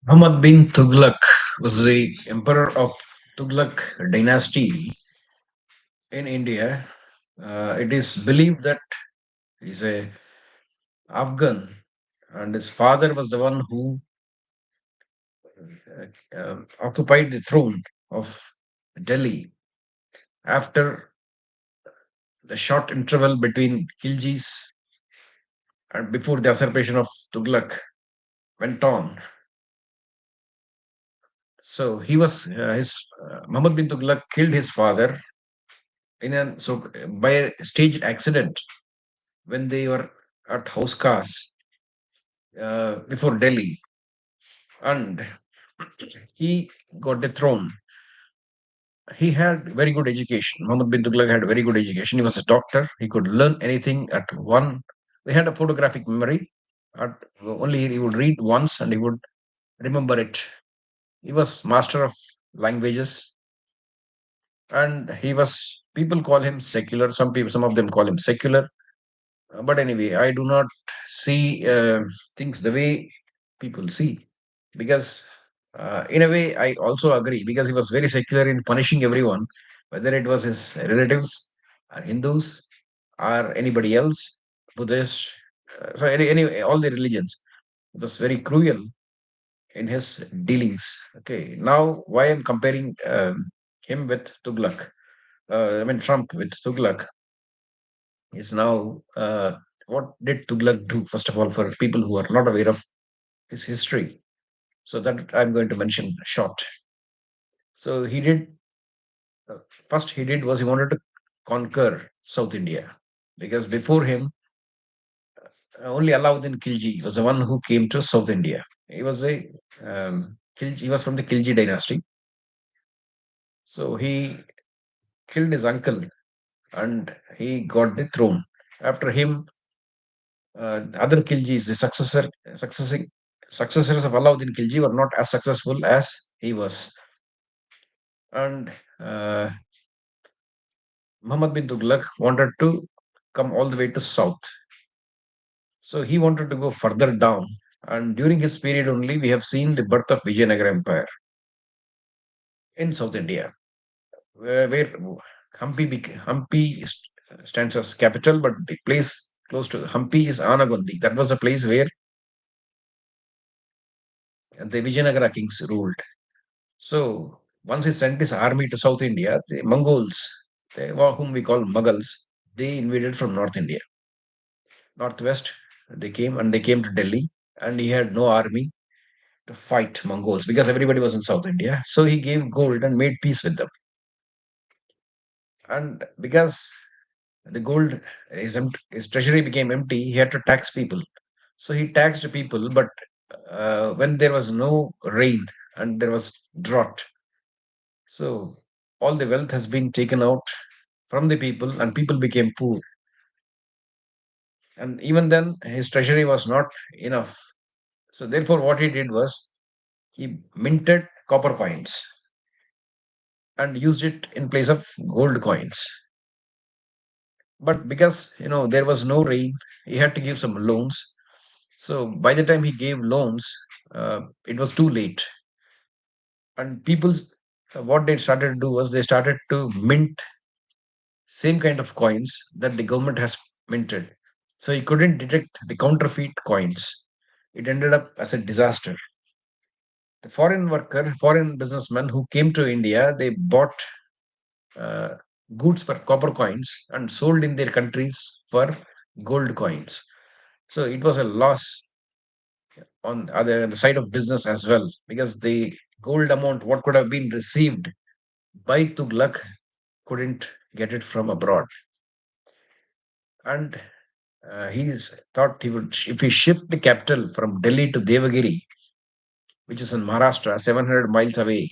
Muhammad bin Tuglaq was the emperor of Tuglaq dynasty in India. It is believed that he's a Afghan, and his father was the one who occupied the throne of Delhi after the short interval between Khiljis and before the usurpation of Tughlaq went on. So he was his Muhammad bin Tughlaq killed his father by a staged accident when they were at Hauskas before Delhi, and he got the throne. He had very good education. Muhammad bin Tughlaq had very good education. He was a doctor. He could learn anything at one. He had a photographic memory. At, only he would read once and he would remember it. He was master of languages, and he was. People call him secular. Some of them call him secular. But anyway, I do not see things the way people see, because in a way I also agree, because he was very secular in punishing everyone, whether it was his relatives or Hindus or anybody else, Buddhist, so any all the religions. It was very cruel in his dealings. Okay, now why I'm comparing him with Tughlaq? I mean Trump with Tughlaq is now what did Tughlaq do, first of all, for people who are not aware of his history. So that I'm going to mention short. So he did uh, first he did was he wanted to conquer South India, because before him only Alauddin Khilji was the one who came to South India. He was a Khilji, he was from the Khilji dynasty. So he killed his uncle and he got the throne. After him, other Khiljis, the successors of Alauddin Khilji, were not as successful as he was. And Muhammad bin Tughlaq wanted to come all the way to south. So he wanted to go further down. And during his period only, we have seen the birth of Vijayanagara Empire in South India, where stands as capital, but the place close to Hampi is Anagundi. That was a place where the Vijayanagara kings ruled. So once he sent his army to South India, the Mongols, whom we call Mughals, they invaded from North India. Northwest, they came to Delhi, and he had no army to fight Mongols because everybody was in South India. So he gave gold and made peace with them. And because the gold, his treasury became empty, he had to tax people. So he taxed people, but when there was no rain and there was drought, so all the wealth has been taken out from the people, and people became poor. And even then, his treasury was not enough. So therefore, what he did was he minted copper coins and used it in place of gold coins. But because there was no rain, he had to give some loans. So by the time he gave loans, it was too late. And people, what they started to do was they started to mint same kind of coins that the government has minted. So he couldn't detect the counterfeit coins. It ended up as a disaster. The foreign businessmen who came to India, they bought uh, goods for copper coins and sold in their countries for gold coins. So it was a loss on the side of business as well, because the gold amount what could have been received by Tughlaq couldn't get it from abroad. And he's thought he would, if he shift the capital from Delhi to Devagiri, which is in Maharashtra, 700 miles away,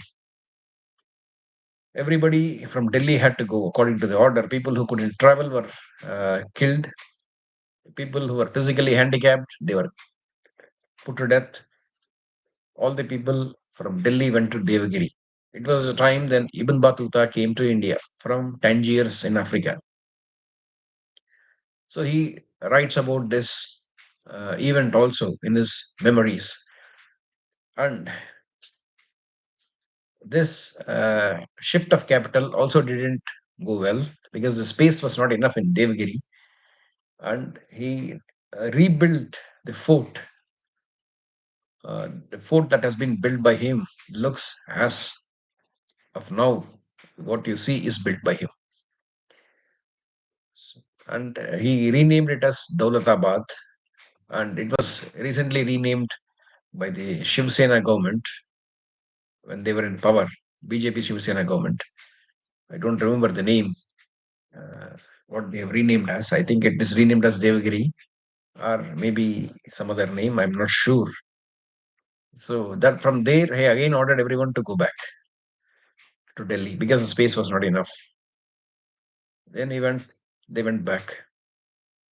everybody from Delhi had to go according to the order. People who couldn't travel were killed. People who were physically handicapped, they were put to death. All the people from Delhi went to Devagiri. It was a time then Ibn Battuta came to India from Tangiers in Africa. So he writes about this event also in his memories. And this shift of capital also didn't go well because the space was not enough in Devgiri, and he rebuilt the fort. The fort that has been built by him looks as of now what you see is built by him. And he renamed it as Daulatabad, and it was recently renamed by the Shiv Sena government when they were in power, BJP Shiv Sena government. I don't remember the name, uh, what they have renamed as. I think it is renamed as Devagiri or maybe some other name. I'm not sure. So that from there, he again ordered everyone to go back to Delhi because the space was not enough. Then they went back.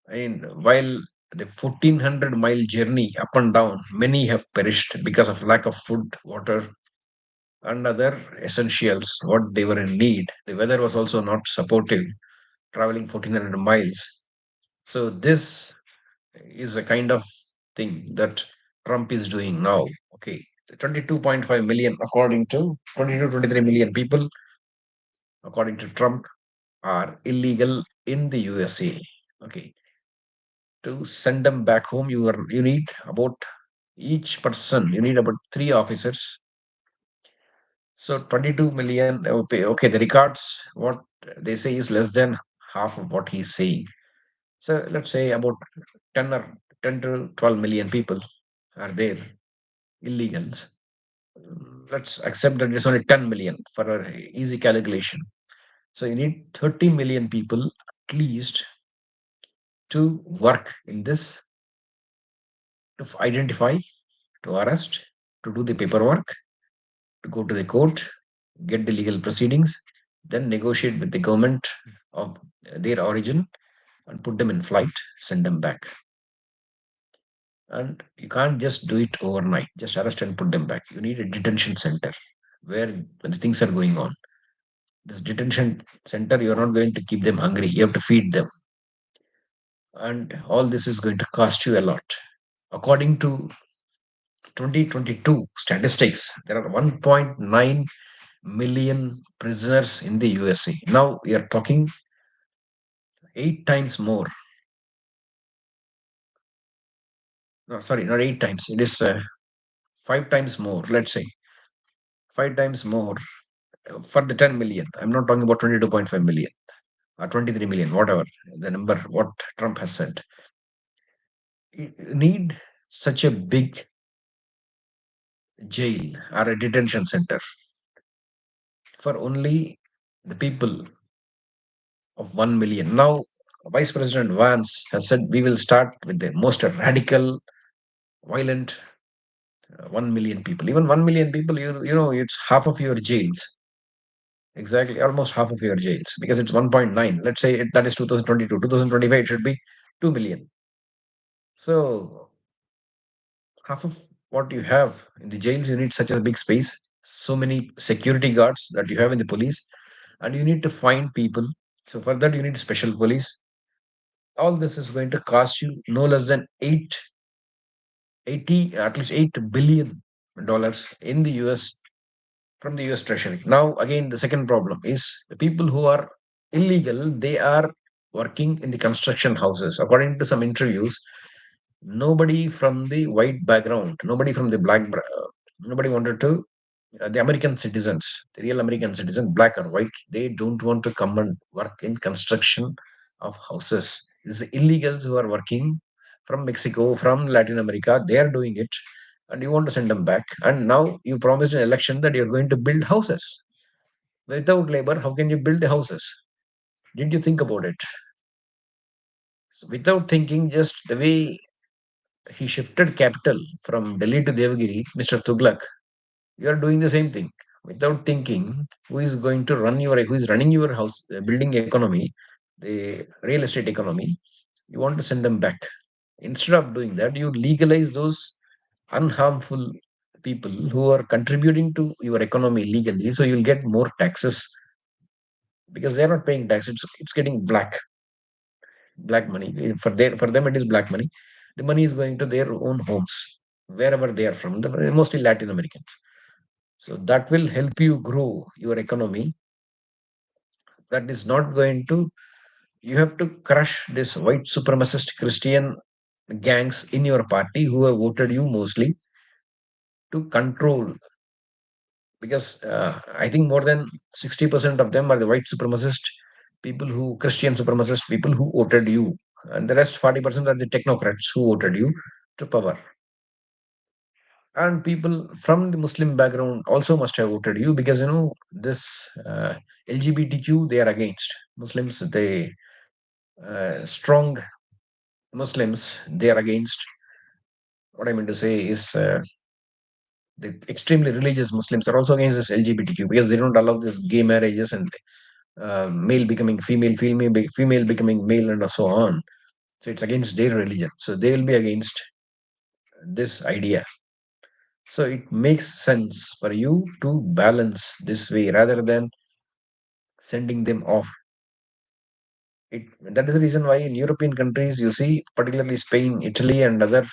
I mean, while the 1400-mile journey up and down, many have perished because of lack of food, water, and other essentials, what they were in need. The weather was also not supportive, traveling 1400 miles. So, this is a kind of thing that Trump is doing now. Okay. The 22.5 million, according to 22, 23 million people, according to Trump, are illegal in the USA. Okay. To send them back home, you need about each person, you need about three officers. So 22 million. Okay, okay, the records, what they say is less than half of what he's saying. So let's say about 10 or 10 to 12 million people are there, illegals. Let's accept that it's only 10 million for an easy calculation. So you need 30 million people at least to work in this, to identify, to arrest, to do the paperwork, to go to the court, get the legal proceedings, then negotiate with the government of their origin and put them in flight, send them back. And you can't just do it overnight, just arrest and put them back. You need a detention center where when the things are going on. This detention center, you're not going to keep them hungry. You have to feed them. And all this is going to cost you a lot. According to 2022 statistics, there are 1.9 million prisoners in the USA. Now we are talking 8 times more. No, sorry, not 8 times. It is 5 times more. Let's say 5 times more for the 10 million. I'm not talking about 22.5 million or 23 million, whatever the number what Trump has said. You need such a big jail or a detention center for only the people of 1 million. Now, Vice President Vance has said we will start with the most radical, violent 1 million people. Even 1 million people, you know, it's half of your jails. Exactly, almost half of your jails because it's 1.9. Let's say that is 2022. 2025, it should be 2 million. So, half of what you have in the jails, you need such a big space, so many security guards that you have in the police, and you need to find people. So, for that, you need special police. All this is going to cost you no less than 80, at least $8 billion in the US from the US Treasury. Now, again, the second problem is the people who are illegal, they are working in the construction houses. According to some interviews, nobody from the white background, nobody from the nobody wanted to, the American citizens, the real American citizen, black or white, they don't want to come and work in construction of houses. It's illegals who are working from Mexico, from Latin America, they are doing it, and you want to send them back. And now you promised an election that you're going to build houses. Without labor, how can you build the houses? Did you think about it? So without thinking, just the way he shifted capital from Delhi to Devagiri, Mr. Tuglaq, you are doing the same thing without thinking who is running your house, building economy, the real estate economy. You want to send them back. Instead of doing that, you legalize those unharmful people who are contributing to your economy legally. So you'll get more taxes because they're not paying tax. It's getting black money. For them it is black money. The money is going to their own homes. wherever they are from, mostly Latin Americans. So that will help you grow your economy. That is not going to, you have to crush this white supremacist Christian gangs in your party who have voted you mostly to control, because I think more than 60% of them are the white supremacist people, who Christian supremacist people who voted you, and the rest 40% are the technocrats who voted you to power. And people from the Muslim background also must have voted you, because this LGBTQ they are against Muslims. They strong Muslims they are against. What I mean to say is the extremely religious Muslims are also against this LGBTQ, because they don't allow this gay marriages and male becoming female, female becoming male, and so on. So it's against their religion. So they will be against this idea. So it makes sense for you to balance this way rather than sending them off. That is the reason why in European countries, you see, particularly Spain, Italy, and other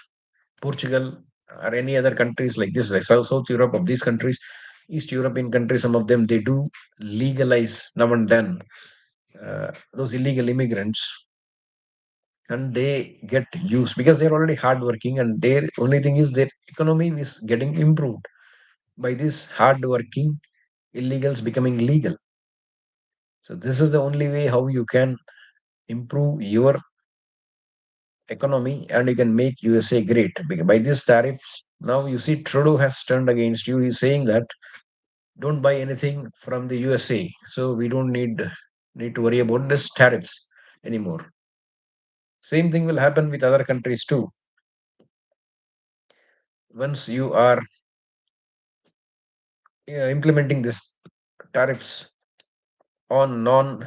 Portugal, or any other countries like this, like South Europe of these countries, East European countries, some of them they do legalize now and then those illegal immigrants, and they get used because they're already hardworking, and their only thing is their economy is getting improved by this hardworking illegals becoming legal. So this is the only way how you can improve your economy and you can make USA great. By these tariffs, now you see Trudeau has turned against you. He's saying that don't buy anything from the USA. So we don't need to worry about this tariffs anymore. Same thing will happen with other countries too. Once you are implementing this tariffs on non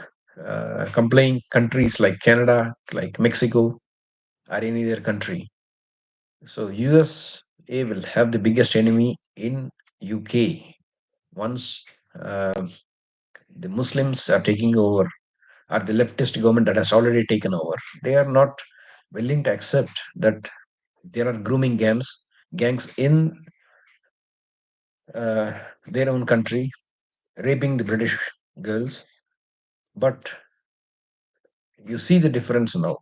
complying countries like Canada, like Mexico, or any other country. So USA will have the biggest enemy in UK once the Muslims are taking over, or the leftist government that has already taken over. They are not willing to accept that there are grooming gangs in their own country, raping the British girls. But you see the difference now.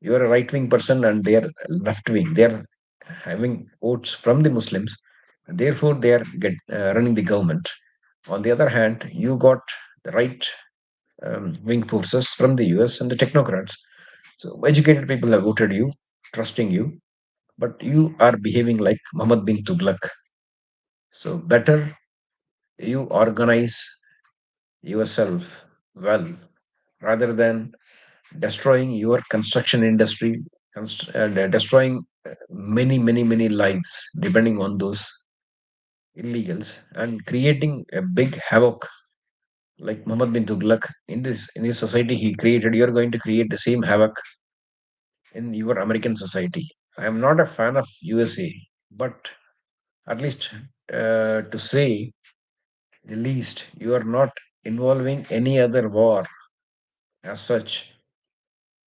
You are a right wing person and they are left wing. They are having votes from the Muslims, and therefore they are running the government. On the other hand, you got the right wing forces from the US and the technocrats. So educated people have voted you, trusting you, but you are behaving like Muhammad bin Tuglaq. So better you organize yourself well rather than destroying your construction industry, destroying many lives depending on those illegals, and creating a big havoc like Muhammad bin Tughlaq in his society he created. You're going to create the same havoc in your American society. I am not a fan of USA, but at least to say the least, you are not involving any other war as such.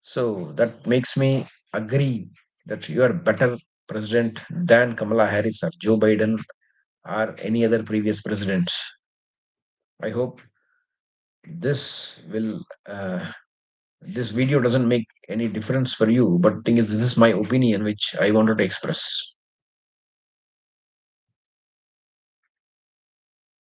So that makes me agree that you are better president than Kamala Harris or Joe Biden or any other previous presidents. I hope this will this video doesn't make any difference for you, but thing is, this is my opinion which I wanted to express.